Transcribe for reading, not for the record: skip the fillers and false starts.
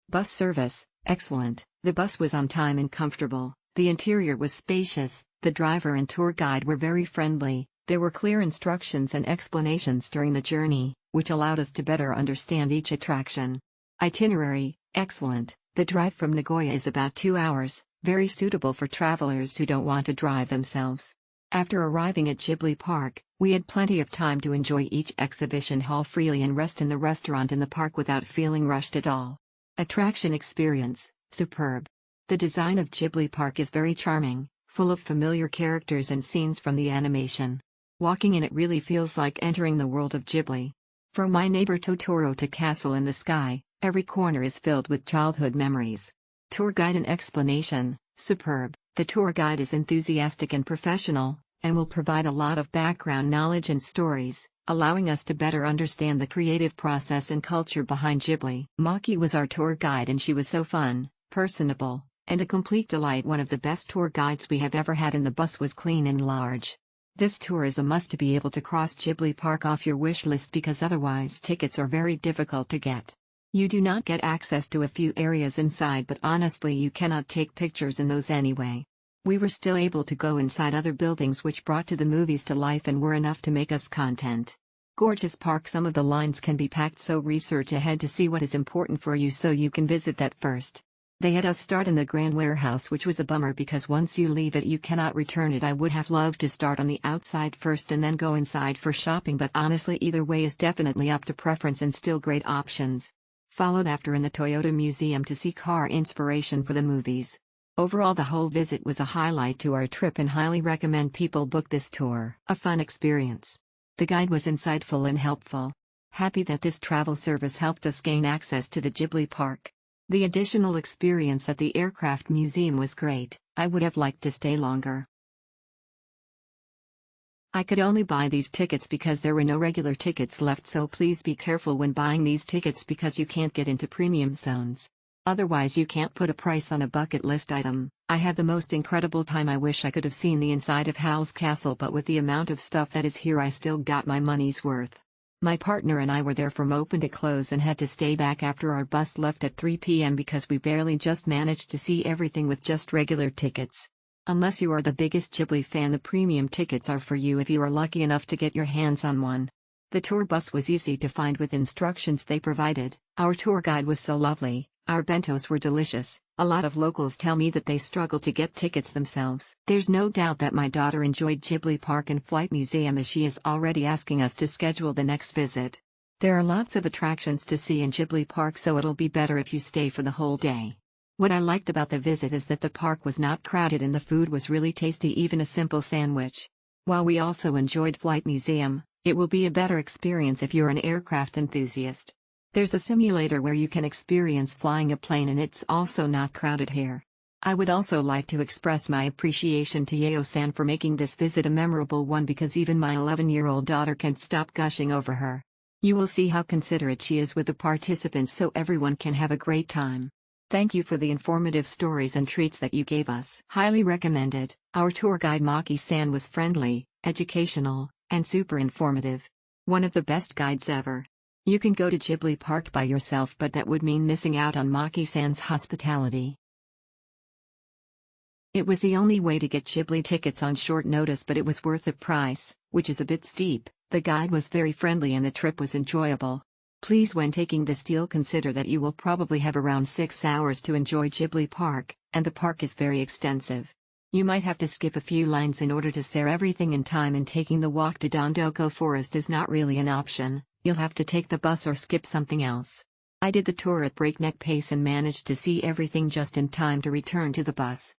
Bus service, excellent. The bus was on time and comfortable, the interior was spacious, the driver and tour guide were very friendly, there were clear instructions and explanations during the journey, which allowed us to better understand each attraction. Itinerary, excellent. The drive from Nagoya is about 2 hours, very suitable for travelers who don't want to drive themselves. After arriving at Ghibli Park, we had plenty of time to enjoy each exhibition hall freely and rest in the restaurant in the park without feeling rushed at all. Attraction experience, superb. The design of Ghibli Park is very charming, full of familiar characters and scenes from the animation. Walking in it really feels like entering the world of Ghibli. From My Neighbor Totoro to Castle in the Sky, every corner is filled with childhood memories. Tour guide and explanation, superb. The tour guide is enthusiastic and professional, and will provide a lot of background knowledge and stories, allowing us to better understand the creative process and culture behind Ghibli. Maki was our tour guide and she was so fun, personable, and a complete delight. One of the best tour guides we have ever had, and the bus was clean and large. This tour is a must to be able to cross Ghibli Park off your wish list, because otherwise tickets are very difficult to get. You do not get access to a few areas inside, but honestly you cannot take pictures in those anyway. We were still able to go inside other buildings which brought to the movies to life and were enough to make us content. Gorgeous park. Some of the lines can be packed, so research ahead to see what is important for you so you can visit that first. They had us start in the Grand Warehouse, which was a bummer because once you leave it you cannot return it. I would have loved to start on the outside first and then go inside for shopping, but honestly either way is definitely up to preference and still great options. Followed after in the Toyota Museum to see car inspiration for the movies. Overall the whole visit was a highlight to our trip and highly recommend people book this tour. A fun experience. The guide was insightful and helpful. Happy that this travel service helped us gain access to the Ghibli Park. The additional experience at the Aircraft Museum was great. I would have liked to stay longer. I could only buy these tickets because there were no regular tickets left, so please be careful when buying these tickets because you can't get into premium zones. Otherwise you can't put a price on a bucket list item. I had the most incredible time. I wish I could have seen the inside of Howl's Castle, but with the amount of stuff that is here I still got my money's worth. My partner and I were there from open to close and had to stay back after our bus left at 3 p.m. because we barely just managed to see everything with just regular tickets. Unless you are the biggest Ghibli fan, the premium tickets are for you if you are lucky enough to get your hands on one. The tour bus was easy to find with instructions they provided. Our tour guide was so lovely. Our bentos were delicious. A lot of locals tell me that they struggle to get tickets themselves. There's no doubt that my daughter enjoyed Ghibli Park and Flight Museum, as she is already asking us to schedule the next visit. There are lots of attractions to see in Ghibli Park, so it'll be better if you stay for the whole day. What I liked about the visit is that the park was not crowded and the food was really tasty, even a simple sandwich. While we also enjoyed Flight Museum, it will be a better experience if you're an aircraft enthusiast. There's a simulator where you can experience flying a plane and it's also not crowded here. I would also like to express my appreciation to Yeo-san for making this visit a memorable one, because even my 11-year-old daughter can't stop gushing over her. You will see how considerate she is with the participants so everyone can have a great time. Thank you for the informative stories and treats that you gave us. Highly recommended. Our tour guide Maki-san was friendly, educational, and super informative. One of the best guides ever. You can go to Ghibli Park by yourself, but that would mean missing out on Maki-san's hospitality. It was the only way to get Ghibli tickets on short notice, but it was worth the price, which is a bit steep. The guide was very friendly and the trip was enjoyable. Please, when taking this deal, consider that you will probably have around 6 hours to enjoy Ghibli Park, and the park is very extensive. You might have to skip a few lines in order to see everything in time, and taking the walk to Dondoko Forest is not really an option. You'll have to take the bus or skip something else. I did the tour at breakneck pace and managed to see everything just in time to return to the bus.